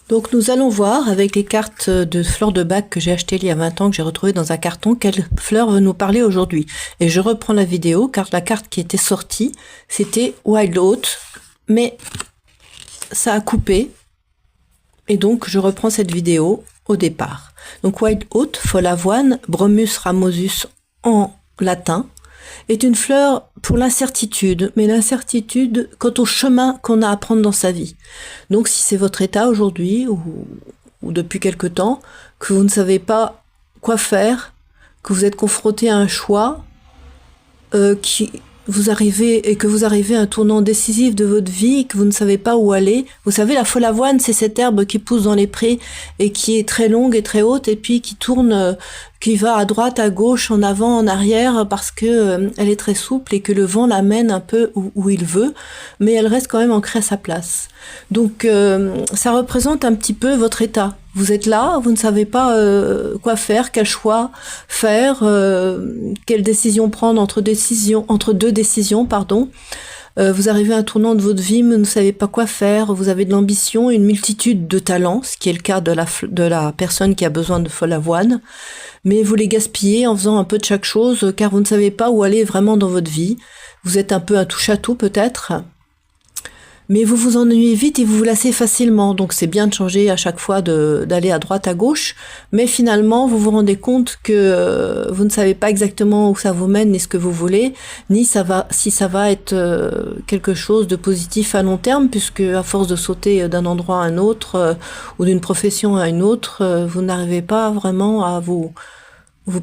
Donc nous allons voir avec les cartes de fleurs de bac que j'ai achetées il y a 20 ans, que j'ai retrouvées dans un carton, quelle fleur veut nous parler aujourd'hui. Et je reprends la vidéo car la carte qui était sortie, c'était Wild Oat, mais ça a coupé. Et donc je reprends cette vidéo au départ. Donc Wild Oat, folle avoine, Bromus ramosus en latin, est une fleur pour l'incertitude, mais l'incertitude quant au chemin qu'on a à prendre dans sa vie. Donc si c'est votre état aujourd'hui ou depuis quelque temps, que vous ne savez pas quoi faire, que vous êtes confronté à un choix, que vous arrivez à un tournant décisif de votre vie, que vous ne savez pas où aller. Vous savez, la folle avoine, c'est cette herbe qui pousse dans les prés et qui est très longue et très haute et puis qui tourne, qui va à droite, à gauche, en avant, en arrière parce que elle est très souple et que le vent l'amène un peu où il veut, mais elle reste quand même ancrée à sa place. Donc ça représente un petit peu votre état. Vous êtes là, vous ne savez pas quoi faire, quel choix faire, quelle décision prendre entre deux décisions, pardon. Vous arrivez à un tournant de votre vie, mais vous ne savez pas quoi faire. Vous avez de l'ambition, une multitude de talents, ce qui est le cas de la personne qui a besoin de folle avoine. Mais vous les gaspillez en faisant un peu de chaque chose, car vous ne savez pas où aller vraiment dans votre vie. Vous êtes un peu un touche-à-tout peut-être. Mais vous vous ennuyez vite et vous vous lassez facilement. Donc c'est bien de changer à chaque fois, d'aller à droite, à gauche. Mais finalement, vous vous rendez compte que vous ne savez pas exactement où ça vous mène, ni ce que vous voulez, ni si ça va être quelque chose de positif à long terme, puisque à force de sauter d'un endroit à un autre, ou d'une profession à une autre, vous n'arrivez pas vraiment à vous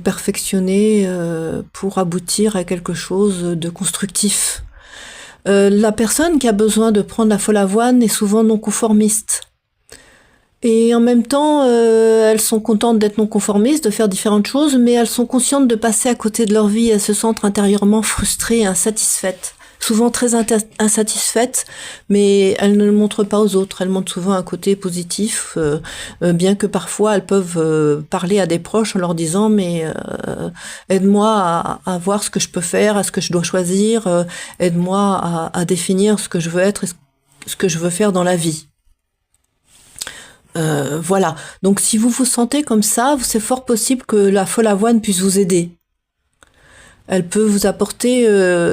perfectionner pour aboutir à quelque chose de constructif. La personne qui a besoin de prendre la folle avoine est souvent non conformiste. Et en même temps, elles sont contentes d'être non conformistes, de faire différentes choses, mais elles sont conscientes de passer à côté de leur vie. Elles se sentent intérieurement frustrées et insatisfaites. Souvent très insatisfaites, mais elles ne le montrent pas aux autres. Elles montrent souvent un côté positif, bien que parfois elles peuvent parler à des proches en leur disant mais aide-moi à voir ce que je peux faire, à ce que je dois choisir, aide-moi à définir ce que je veux être et ce que je veux faire dans la vie. Voilà. Donc si vous vous sentez comme ça, c'est fort possible que la folle avoine puisse vous aider. Elle peut vous apporter,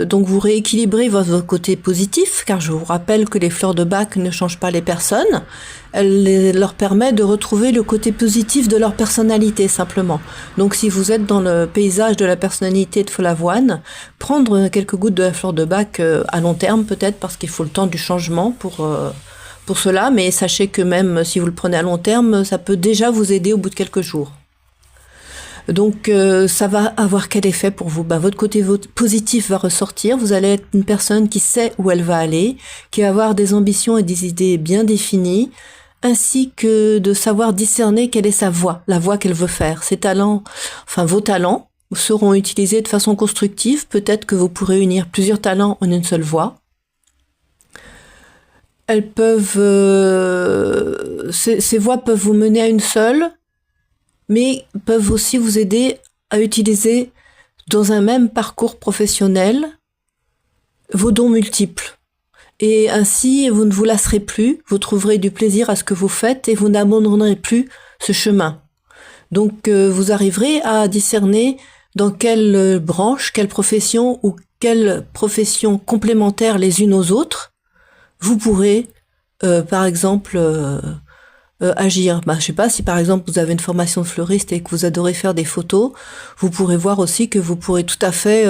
donc vous rééquilibrer votre côté positif, car je vous rappelle que les fleurs de bac ne changent pas les personnes. Elle leur permet de retrouver le côté positif de leur personnalité, simplement. Donc si vous êtes dans le paysage de la personnalité de folle avoine, prendre quelques gouttes de la fleur de bac à long terme peut-être, parce qu'il faut le temps du changement pour cela, mais sachez que même si vous le prenez à long terme, ça peut déjà vous aider au bout de quelques jours. Donc ça va avoir quel effet pour vous? Votre côté positif va ressortir, vous allez être une personne qui sait où elle va aller, qui va avoir des ambitions et des idées bien définies, ainsi que de savoir discerner quelle est sa voie, la voie qu'elle veut faire. Ses talents, enfin vos talents, seront utilisés de façon constructive, peut-être que vous pourrez unir plusieurs talents en une seule voie. Elles peuvent, ces voies peuvent vous mener à une seule, mais peuvent aussi vous aider à utiliser dans un même parcours professionnel vos dons multiples. Et ainsi, vous ne vous lasserez plus, vous trouverez du plaisir à ce que vous faites et vous n'abandonnerez plus ce chemin. Donc vous arriverez à discerner dans quelle branche, quelle profession ou quelles professions complémentaires les unes aux autres, vous pourrez, par exemple, agir. Je sais pas, si par exemple vous avez une formation de fleuriste et que vous adorez faire des photos, vous pourrez voir aussi que vous pourrez tout à fait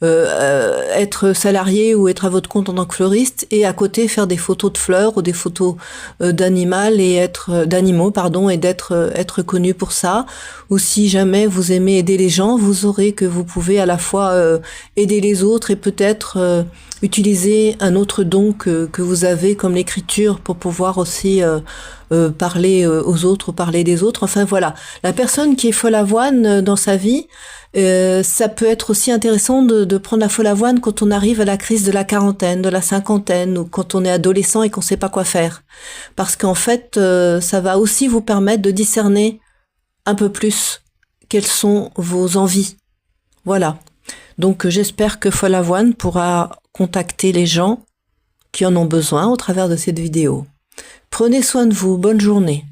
être salarié ou être à votre compte en tant que fleuriste et à côté faire des photos de fleurs ou des photos d'animaux et être connu pour ça. Ou si jamais vous aimez aider les gens, vous saurez que vous pouvez à la fois aider les autres et peut-être utiliser un autre don que vous avez comme l'écriture pour pouvoir aussi parler aux autres, parler des autres. Enfin voilà, la personne qui est folle avoine dans sa vie, ça peut être aussi intéressant de prendre la folle avoine quand on arrive à la crise de la quarantaine, de la cinquantaine, ou quand on est adolescent et qu'on ne sait pas quoi faire. Parce qu'en fait, ça va aussi vous permettre de discerner un peu plus quelles sont vos envies. Voilà. Donc j'espère que Folle Avoine pourra contacter les gens qui en ont besoin au travers de cette vidéo. Prenez soin de vous, bonne journée.